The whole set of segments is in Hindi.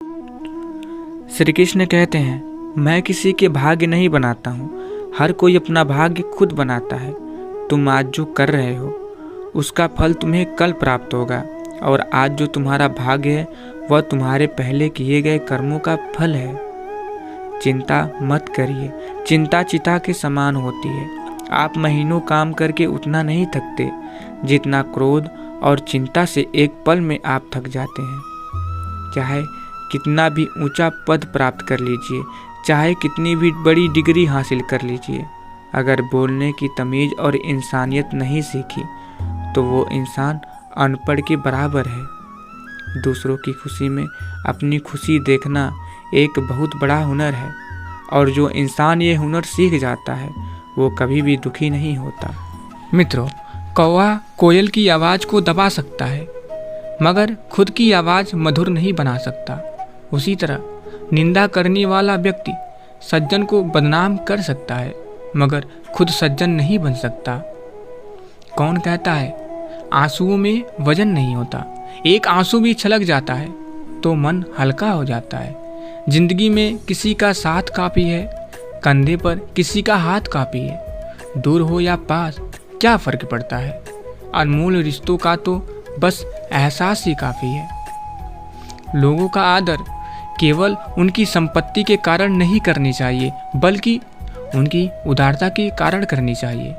श्री कृष्ण कहते हैं, मैं किसी के भाग्य नहीं बनाता हूँ, हर कोई अपना भाग्य खुद बनाता है। तुम आज जो कर रहे हो उसका फल तुम्हें कल प्राप्त होगा, और आज जो तुम्हारा भाग्य है वह तुम्हारे पहले किए गए कर्मों का फल है। चिंता मत करिए, चिंता चिता के समान होती है। आप महीनों काम करके उतना नहीं थकते जितना क्रोध और चिंता से एक पल में आप थक जाते हैं। चाहे कितना भी ऊंचा पद प्राप्त कर लीजिए, चाहे कितनी भी बड़ी डिग्री हासिल कर लीजिए, अगर बोलने की तमीज़ और इंसानियत नहीं सीखी तो वो इंसान अनपढ़ के बराबर है। दूसरों की खुशी में अपनी खुशी देखना एक बहुत बड़ा हुनर है, और जो इंसान ये हुनर सीख जाता है वो कभी भी दुखी नहीं होता। मित्रों, कौवा कोयल की आवाज़ को दबा सकता है मगर खुद की आवाज़ मधुर नहीं बना सकता। उसी तरह निंदा करने वाला व्यक्ति सज्जन को बदनाम कर सकता है मगर खुद सज्जन नहीं बन सकता। कौन कहता है आंसुओं में वजन नहीं होता, एक आंसू भी छलक जाता है तो मन हल्का हो जाता है। जिंदगी में किसी का साथ काफ़ी है, कंधे पर किसी का हाथ काफ़ी है। दूर हो या पास क्या फ़र्क पड़ता है, अनमोल रिश्तों का तो बस एहसास ही काफ़ी है। लोगों का आदर केवल उनकी संपत्ति के कारण नहीं करनी चाहिए, बल्कि उनकी उदारता के कारण करनी चाहिए।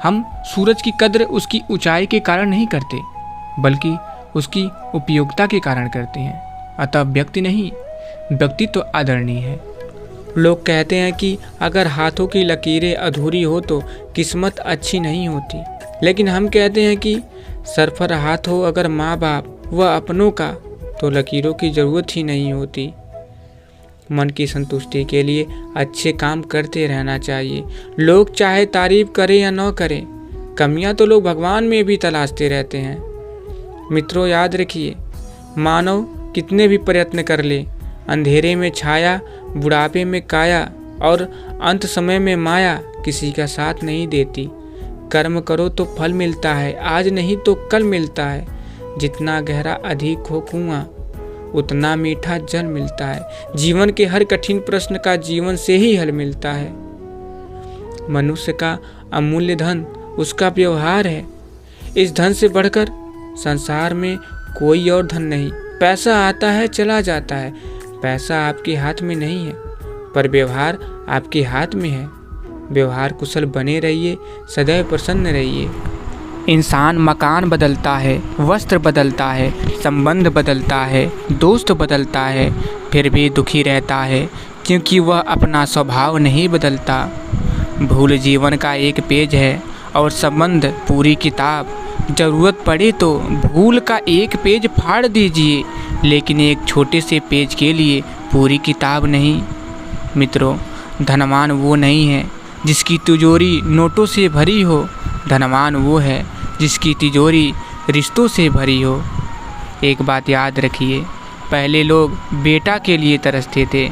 हम सूरज की कद्र उसकी ऊंचाई के कारण नहीं करते, बल्कि उसकी उपयोगिता के कारण करते हैं। अतः व्यक्ति नहीं, व्यक्ति तो आदरणीय है। लोग कहते हैं कि अगर हाथों की लकीरें अधूरी हो तो किस्मत अच्छी नहीं होती, लेकिन हम कहते हैं कि सरफर हाथ हो अगर माँ बाप व अपनों का तो लकीरों की ज़रूरत ही नहीं होती। मन की संतुष्टि के लिए अच्छे काम करते रहना चाहिए। लोग चाहे तारीफ करें या न करें, कमियां तो लोग भगवान में भी तलाशते रहते हैं। मित्रों, याद रखिए, मानव कितने भी प्रयत्न कर ले, अंधेरे में छाया, बुढ़ापे में काया और अंत समय में माया किसी का साथ नहीं देती। कर्म करो तो फल मिलता है, आज नहीं तो कल मिलता है। जितना गहरा अधिक हो कुआं, उतना मीठा जल मिलता है। जीवन के हर कठिन प्रश्न का जीवन से ही हल मिलता है। मनुष्य का अमूल्य धन उसका व्यवहार है। इस धन से बढ़कर संसार में कोई और धन नहीं। पैसा आता है चला जाता है, पैसा आपके हाथ में नहीं है, पर व्यवहार आपके हाथ में है। व्यवहार कुशल बने रहिए, सदैव प्रसन्न रहिए। इंसान मकान बदलता है, वस्त्र बदलता है, संबंध बदलता है, दोस्त बदलता है, फिर भी दुखी रहता है क्योंकि वह अपना स्वभाव नहीं बदलता। भूल जीवन का एक पेज है और संबंध पूरी किताब। ज़रूरत पड़े तो भूल का एक पेज फाड़ दीजिए, लेकिन एक छोटे से पेज के लिए पूरी किताब नहीं। मित्रों, धनवान वो नहीं है जिसकी तिजोरी नोटों से भरी हो, धनवान वो है जिसकी तिजोरी रिश्तों से भरी हो। एक बात याद रखिए, पहले लोग बेटा के लिए तरसते थे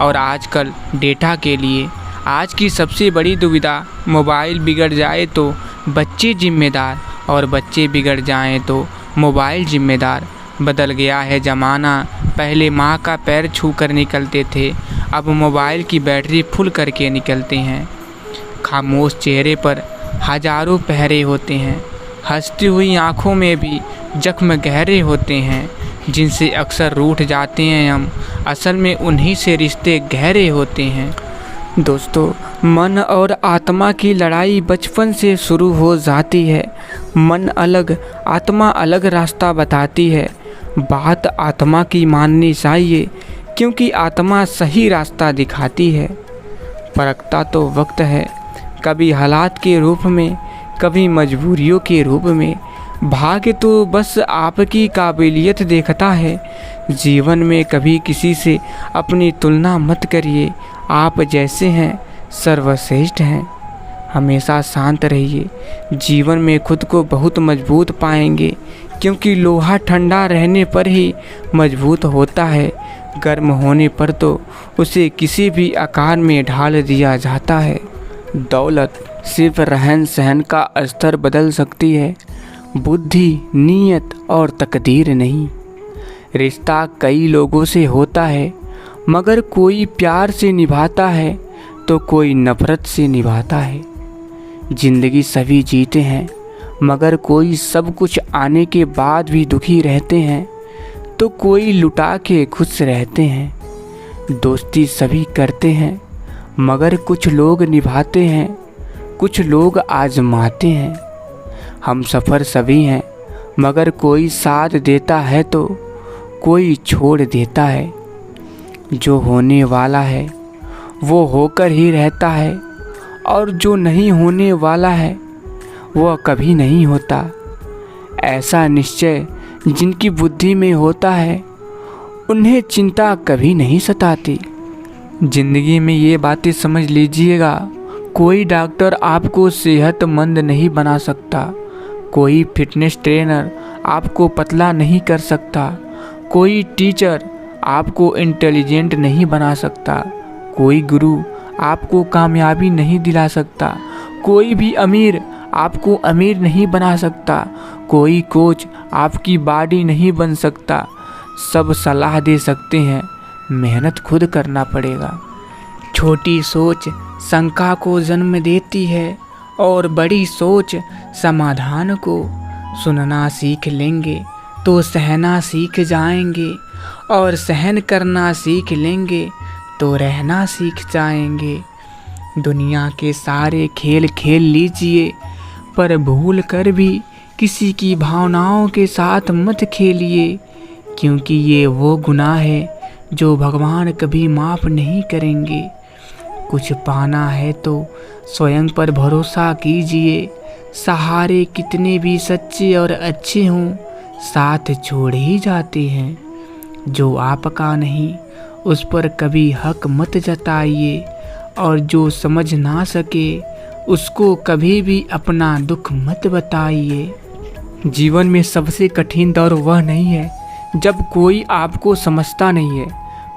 और आजकल डेटा के लिए। आज की सबसे बड़ी दुविधा, मोबाइल बिगड़ जाए तो बच्चे जिम्मेदार और बच्चे बिगड़ जाएं तो मोबाइल जिम्मेदार। बदल गया है ज़माना, पहले माँ का पैर छू कर निकलते थे, अब मोबाइल की बैटरी फुल करके निकलते हैं। खामोश चेहरे पर हजारों पहरे होते हैं, हंसती हुई आँखों में भी जख्म गहरे होते हैं, जिनसे अक्सर रूठ जाते हैं हम, असल में उन्हीं से रिश्ते गहरे होते हैं। दोस्तों, मन और आत्मा की लड़ाई बचपन से शुरू हो जाती है। मन अलग, आत्मा अलग रास्ता बताती है। बात आत्मा की माननी चाहिए, क्योंकि आत्मा सही रास्ता दिखाती है। परखता तो वक्त है, कभी हालात के रूप में, कभी मजबूरियों के रूप में। भाग्य तो बस आपकी काबिलियत देखता है। जीवन में कभी किसी से अपनी तुलना मत करिए। आप जैसे हैं सर्वश्रेष्ठ हैं। हमेशा शांत रहिए। जीवन में खुद को बहुत मजबूत पाएंगे, क्योंकि लोहा ठंडा रहने पर ही मजबूत होता है, गर्म होने पर तो उसे किसी भी आकार में ढाल दिया जाता है। दौलत सिर्फ रहन सहन का स्तर बदल सकती है, बुद्धि, नीयत और तकदीर नहीं। रिश्ता कई लोगों से होता है, मगर कोई प्यार से निभाता है तो कोई नफरत से निभाता है। जिंदगी सभी जीते हैं, मगर कोई सब कुछ आने के बाद भी दुखी रहते हैं तो कोई लुटा के खुश रहते हैं। दोस्ती सभी करते हैं, मगर कुछ लोग निभाते हैं, कुछ लोग आजमाते हैं। हम सफ़र सभी हैं, मगर कोई साथ देता है तो कोई छोड़ देता है। जो होने वाला है वो होकर ही रहता है, और जो नहीं होने वाला है वह कभी नहीं होता। ऐसा निश्चय जिनकी बुद्धि में होता है, उन्हें चिंता कभी नहीं सताती। जिंदगी में ये बातें समझ लीजिएगा, कोई डॉक्टर आपको सेहतमंद नहीं बना सकता, कोई फिटनेस ट्रेनर आपको पतला नहीं कर सकता, कोई टीचर आपको इंटेलिजेंट नहीं बना सकता, कोई गुरु आपको कामयाबी नहीं दिला सकता, कोई भी अमीर आपको अमीर नहीं बना सकता, कोई कोच आपकी बॉडी नहीं बन सकता। सब सलाह दे सकते हैं, मेहनत खुद करना पड़ेगा। छोटी सोच शंका को जन्म देती है और बड़ी सोच समाधान को। सुनना सीख लेंगे तो सहना सीख जाएंगे, और सहन करना सीख लेंगे तो रहना सीख जाएंगे। दुनिया के सारे खेल खेल लीजिए, पर भूल कर भी किसी की भावनाओं के साथ मत खेलिए, क्योंकि ये वो गुनाह है जो भगवान कभी माफ़ नहीं करेंगे। कुछ पाना है तो स्वयं पर भरोसा कीजिए। सहारे कितने भी सच्चे और अच्छे हों, साथ छोड़ ही जाते हैं। जो आपका नहीं उस पर कभी हक मत जताइए, और जो समझ ना सके उसको कभी भी अपना दुख मत बताइए। जीवन में सबसे कठिन दौर वह नहीं है जब कोई आपको समझता नहीं है,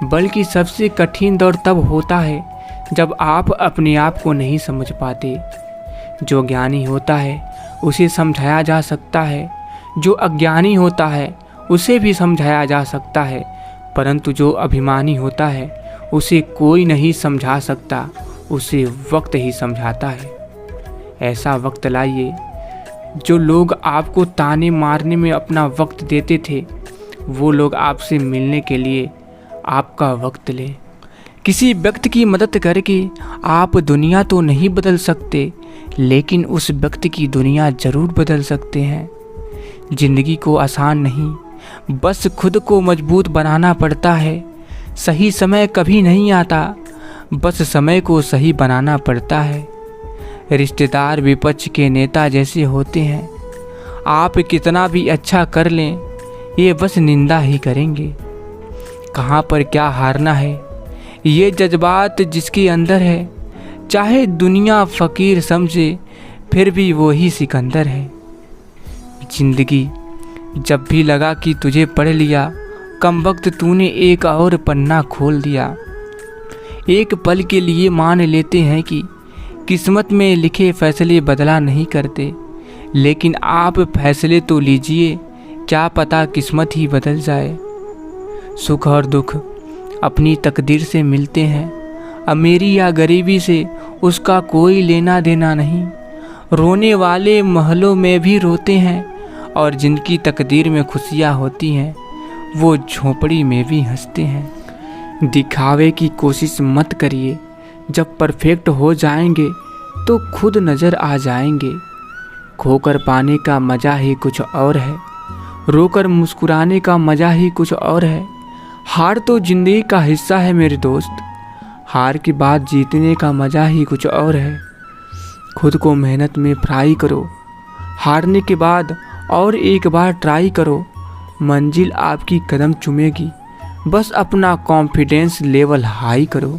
बल्कि सबसे कठिन दौर तब होता है जब आप अपने आप को नहीं समझ पाते। जो ज्ञानी होता है उसे समझाया जा सकता है, जो अज्ञानी होता है उसे भी समझाया जा सकता है, परंतु जो अभिमानी होता है उसे कोई नहीं समझा सकता, उसे वक्त ही समझाता है। ऐसा वक्त लाइए जो लोग आपको ताने मारने में अपना वक्त देते थे, वो लोग आपसे मिलने के लिए आपका वक्त लें। किसी व्यक्ति की मदद करके आप दुनिया तो नहीं बदल सकते, लेकिन उस व्यक्ति की दुनिया ज़रूर बदल सकते हैं। ज़िंदगी को आसान नहीं, बस खुद को मजबूत बनाना पड़ता है। सही समय कभी नहीं आता, बस समय को सही बनाना पड़ता है। रिश्तेदार विपक्ष के नेता जैसे होते हैं, आप कितना भी अच्छा कर लें ये बस निंदा ही करेंगे। कहाँ पर क्या हारना है, ये जज्बात जिसके अंदर है, चाहे दुनिया फ़कीर समझे फिर भी वो ही सिकंदर है। जिंदगी जब भी लगा कि तुझे पढ़ लिया, कम वक्त तूने एक और पन्ना खोल दिया। एक पल के लिए मान लेते हैं कि किस्मत में लिखे फैसले बदला नहीं करते, लेकिन आप फैसले तो लीजिए, क्या पता किस्मत ही बदल जाए। सुख और दुख अपनी तकदीर से मिलते हैं, अमीरी या गरीबी से उसका कोई लेना देना नहीं। रोने वाले महलों में भी रोते हैं, और जिनकी तकदीर में खुशियाँ होती हैं वो झोपड़ी में भी हंसते हैं। दिखावे की कोशिश मत करिए, जब परफेक्ट हो जाएंगे तो खुद नज़र आ जाएंगे। खोकर पाने का मज़ा ही कुछ और है, रोकर मुस्कुराने का मज़ा ही कुछ और है। हार तो ज़िंदगी का हिस्सा है मेरे दोस्त, हार के बाद जीतने का मज़ा ही कुछ और है। खुद को मेहनत में फ्राई करो, हारने के बाद और एक बार ट्राई करो। मंजिल आपकी कदम चूमेगी, बस अपना कॉन्फिडेंस लेवल हाई करो।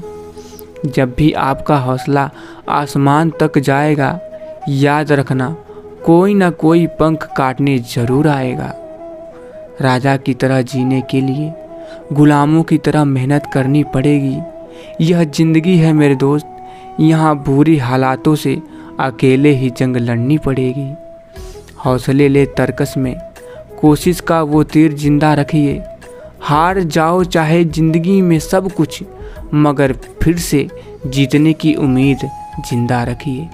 जब भी आपका हौसला आसमान तक जाएगा, याद रखना कोई ना कोई पंख काटने ज़रूर आएगा। राजा की तरह जीने के लिए गुलामों की तरह मेहनत करनी पड़ेगी। यह ज़िंदगी है मेरे दोस्त, यहाँ बुरी हालातों से अकेले ही जंग लड़नी पड़ेगी। हौसले ले तरकस में, कोशिश का वो तीर जिंदा रखिए। हार जाओ चाहे जिंदगी में सब कुछ, मगर फिर से जीतने की उम्मीद जिंदा रखिए।